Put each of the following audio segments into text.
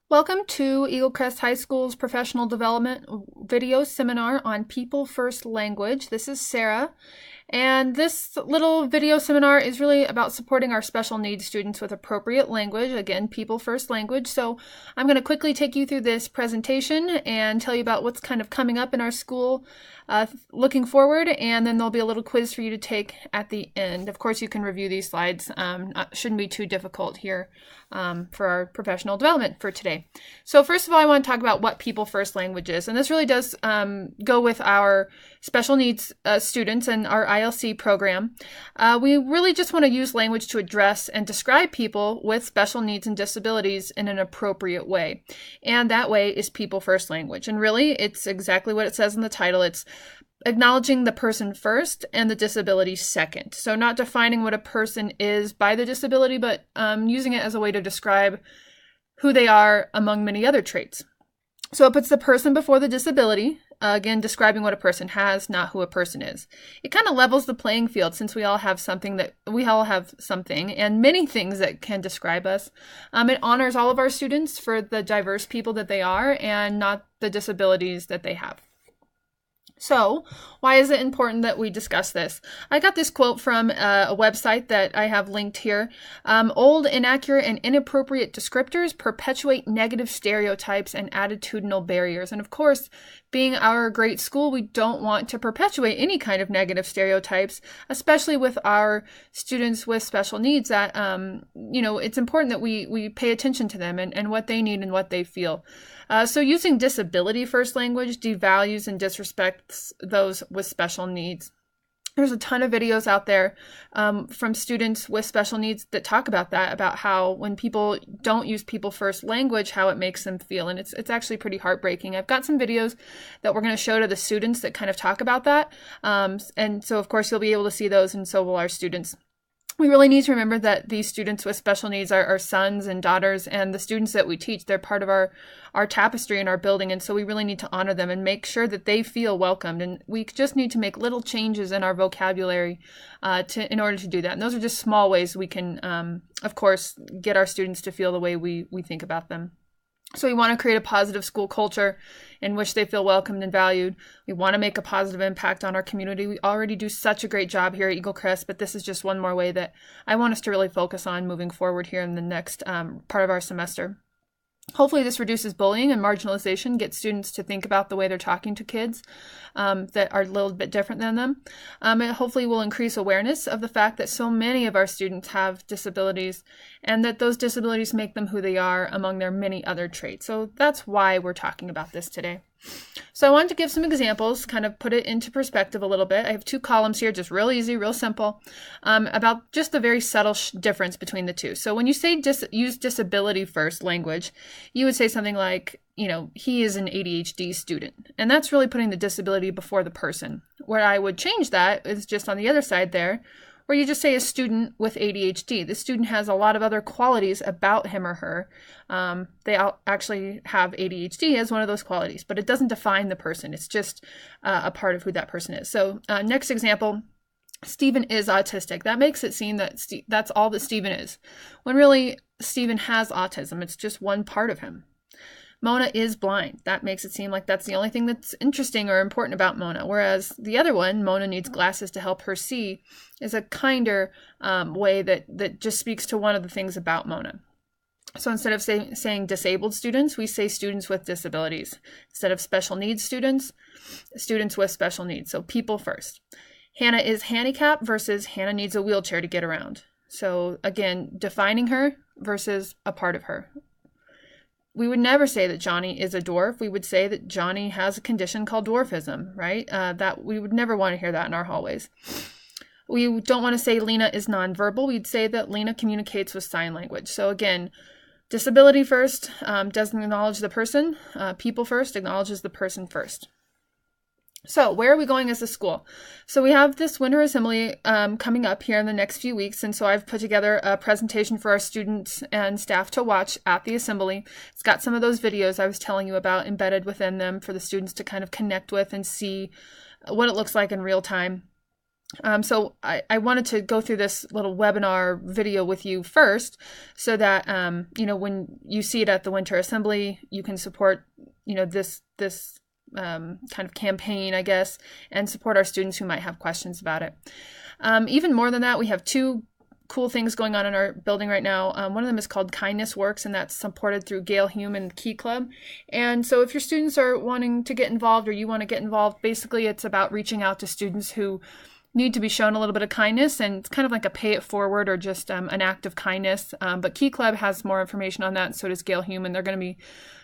Welcome to Eagle Crest High School's professional development video seminar on People First Language. This is Sarah, and this little video seminar is really about supporting our special needs students with appropriate language, again, People First Language. So I'm going to quickly take you through this presentation and tell you about what's kind of coming up in our school looking forward, and then there'll be a little quiz for you to take at the end. Of course, you can review these slides. Shouldn't be too difficult here for our professional development for today. So first of all, I want to talk about what People First Language is, and this really does go with our special needs students and our ILC program. We really just want to use language to address and describe people with special needs and disabilities in an appropriate way, and that way is People First Language. And really, it's exactly what it says in the title. It's acknowledging the person first and the disability second. So not defining what a person is by the disability, but using it as a way to describe who they are among many other traits. So it puts the person before the disability, again, describing what a person has, not who a person is. It kind of levels the playing field since we all have something and many things that can describe us. It honors all of our students for the diverse people that they are and not the disabilities that they have. So, why is it important that we discuss this? I got this quote from a website that I have linked here. Old, inaccurate, and inappropriate descriptors perpetuate negative stereotypes and attitudinal barriers. And of course, being our great school, we don't want to perpetuate any kind of negative stereotypes, especially with our students with special needs that, it's important that we pay attention to them and what they need and what they feel. So using disability first language devalues and disrespects those with special needs. There's a ton of videos out there from students with special needs that talk about that, about how when people don't use people first language, how it makes them feel. And it's actually pretty heartbreaking. I've got some videos that we're going to show to the students that kind of talk about that. And so, of course, you'll be able to see those, and so will our students. We really need to remember that these students with special needs are our sons and daughters, and the students that we teach, they're part of our tapestry and our building, and so we really need to honor them and make sure that they feel welcomed. And we just need to make little changes in our vocabulary in order to do that. And those are just small ways we can, of course, get our students to feel the way we think about them. So we want to create a positive school culture in which they feel welcomed and valued. We want to make a positive impact on our community. We already do such a great job here at Eagle Crest, but this is just one more way that I want us to really focus on moving forward here in the next part of our semester. Hopefully this reduces bullying and marginalization, gets students to think about the way they're talking to kids that are a little bit different than them. It hopefully will increase awareness of the fact that so many of our students have disabilities and that those disabilities make them who they are among their many other traits. So that's why we're talking about this today. So I wanted to give some examples, kind of put it into perspective a little bit. I have two columns here, just real easy, real simple, about just the very subtle difference between the two. So when you say use disability first language, you would say something like, he is an ADHD student. And that's really putting the disability before the person. Where I would change that is just on the other side there, where you just say a student with ADHD. The student has a lot of other qualities about him or her. They actually have ADHD as one of those qualities, but it doesn't define the person. It's just a part of who that person is. So next example, Stephen is autistic. That makes it seem that that's all that Stephen is, when really Stephen has autism. It's just one part of him. Mona is blind. That makes it seem like that's the only thing that's interesting or important about Mona. Whereas the other one, Mona needs glasses to help her see, is a kinder way that just speaks to one of the things about Mona. So instead of saying disabled students, we say students with disabilities. Instead of special needs students, students with special needs. So people first. Hannah is handicapped versus Hannah needs a wheelchair to get around. So again, defining her versus a part of her. We would never say that Johnny is a dwarf. We would say that Johnny has a condition called dwarfism, right? That we would never want to hear that in our hallways. We don't want to say Lena is nonverbal. We'd say that Lena communicates with sign language. So again, disability first doesn't acknowledge the person. People first acknowledges the person first. So where are we going as a school? So we have this winter assembly coming up here in the next few weeks, and so I've put together a presentation for our students and staff to watch at the assembly. It's got some of those videos I was telling you about embedded within them for the students to kind of connect with and see what it looks like in real time. So I wanted to go through this little webinar video with you first so that, when you see it at the Winter Assembly, you can support, this kind of campaign, I guess, and support our students who might have questions about it. Even more than that, we have two cool things going on in our building right now. One of them is called Kindness Works, and that's supported through Gail Hume and Key Club. And so if your students are wanting to get involved or you want to get involved, basically it's about reaching out to students who need to be shown a little bit of kindness, and it's kind of like a pay it forward or just an act of kindness. But Key Club has more information on that, and so does Gail Hume, and they're going to be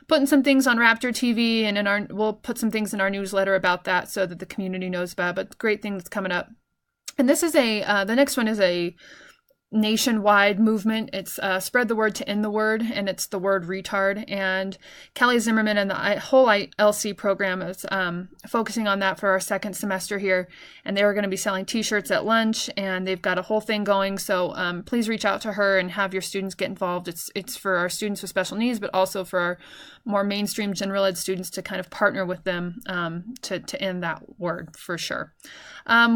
putting some things on Raptor TV, and we'll put some things in our newsletter about that so that the community knows about it. But great thing that's coming up. And this is the next one is a nationwide movement. It's Spread the Word to End the Word, and it's the word retard. And Kelly Zimmerman and the whole LC program is focusing on that for our second semester here. And they were going to be selling t-shirts at lunch, and they've got a whole thing going. So please reach out to her and have your students get involved. It's for our students with special needs, but also for our more mainstream general ed students to kind of partner with them to end that word for sure.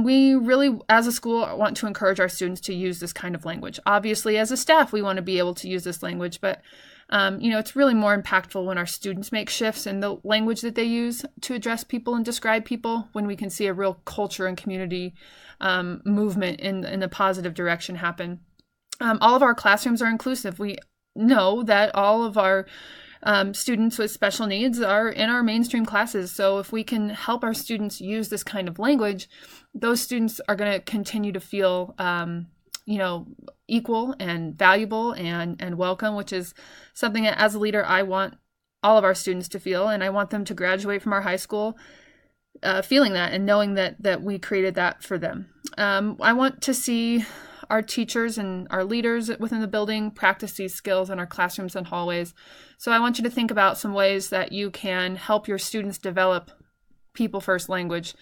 We really, as a school, want to encourage our students to use this kind of language. Obviously, as a staff, we want to be able to use this language, but it's really more impactful when our students make shifts in the language that they use to address people and describe people, when we can see a real culture and community movement in a positive direction happen. All of our classrooms are inclusive. We know that all of our students with special needs are in our mainstream classes. So if we can help our students use this kind of language, those students are going to continue to feel, equal and valuable and welcome, which is something that as a leader, I want all of our students to feel. And I want them to graduate from our high school feeling that and knowing that we created that for them. I want to see our teachers and our leaders within the building practice these skills in our classrooms and hallways. So I want you to think about some ways that you can help your students develop people first language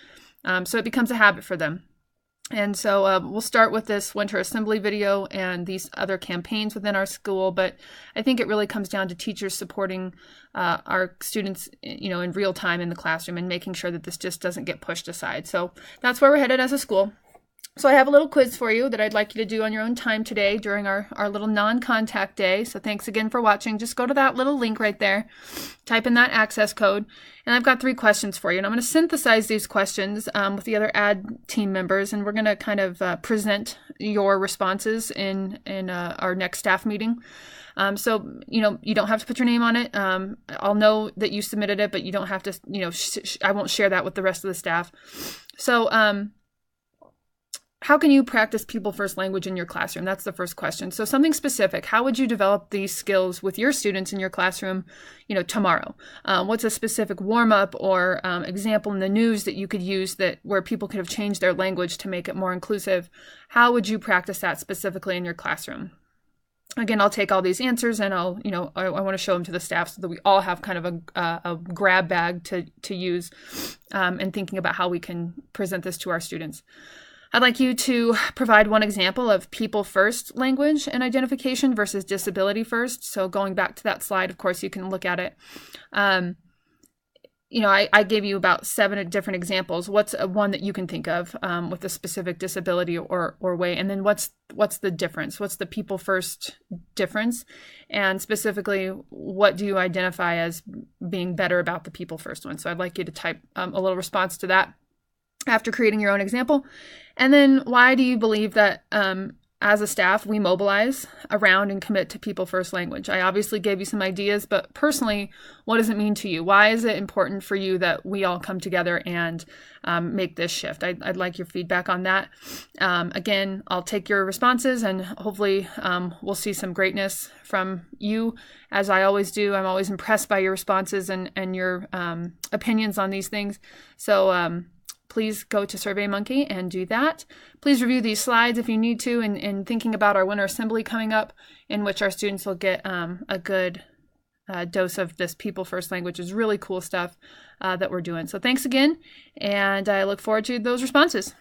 so it becomes a habit for them. And so we'll start with this Winter Assembly video and these other campaigns within our school, but I think it really comes down to teachers supporting our students, in real time in the classroom and making sure that this just doesn't get pushed aside. So that's where we're headed as a school. So I have a little quiz for you that I'd like you to do on your own time today during our little non-contact day. So thanks again for watching. Just go to that little link right there, type in that access code, and I've got 3 questions for you. And I'm going to synthesize these questions with the other ad team members, and we're going to kind of present your responses in our next staff meeting. So, you don't have to put your name on it. I'll know that you submitted it, but you don't have to, I won't share that with the rest of the staff. So, how can you practice people first language in your classroom? That's the first question. So something specific. How would you develop these skills with your students in your classroom, tomorrow? What's a specific warm up or example in the news that you could use where people could have changed their language to make it more inclusive? How would you practice that specifically in your classroom? Again, I'll take all these answers and I want to show them to the staff so that we all have kind of a grab bag to use in thinking about how we can present this to our students. I'd like you to provide one example of people first language and identification versus disability first. So going back to that slide, of course, you can look at it. I gave you about 7 different examples. What's one that you can think of with a specific disability or way? And then what's the difference? What's the people first difference? And specifically, what do you identify as being better about the people first one? So I'd like you to type a little response to that after creating your own example. And then why do you believe that as a staff, we mobilize around and commit to people first language? I obviously gave you some ideas, but personally, what does it mean to you? Why is it important for you that we all come together and make this shift? I'd like your feedback on that. Again, I'll take your responses and hopefully we'll see some greatness from you, as I always do. I'm always impressed by your responses and your opinions on these things. So please go to SurveyMonkey and do that. Please review these slides if you need to in thinking about our Winter Assembly coming up, in which our students will get a good dose of this people first language. Is really cool stuff that we're doing. So thanks again, and I look forward to those responses.